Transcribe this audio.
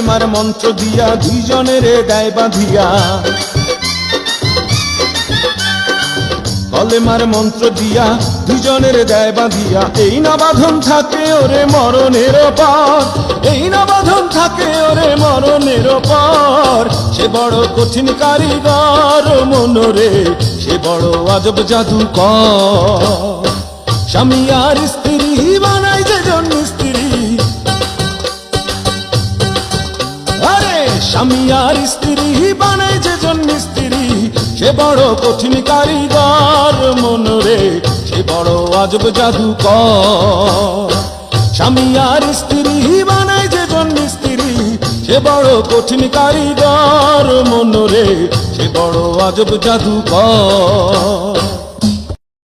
কলেমার মন্ত্র দিয়া দুইজনের দেয় বাঁধিয়া, কলেমার মন্ত্র দিয়া দুজনের দেয় বাঁধিয়া। এই না বাঁধন থাকে ওরে মরণের পর, এই না বাঁধন থাকে ওরে মরণের পর। সে বড় কঠিন কারিগর মনরে, সে বড় আজব জাদুকর। স্বামী আর স্ত্রী বানায় যেজন মিস্ত্রি, আরে স্বামী আর স্ত্রী বানায় যেজন মিস্ত্রি। সে বড় কঠিন কারিগর মনরে, সে বড় আজব জাদুকর। স্বামী আর স্ত্রী বানায় যেজন মিস্ত্রি, সে বড় কঠিন কারিগর মনরে, সে বড় আজব জাদুকর।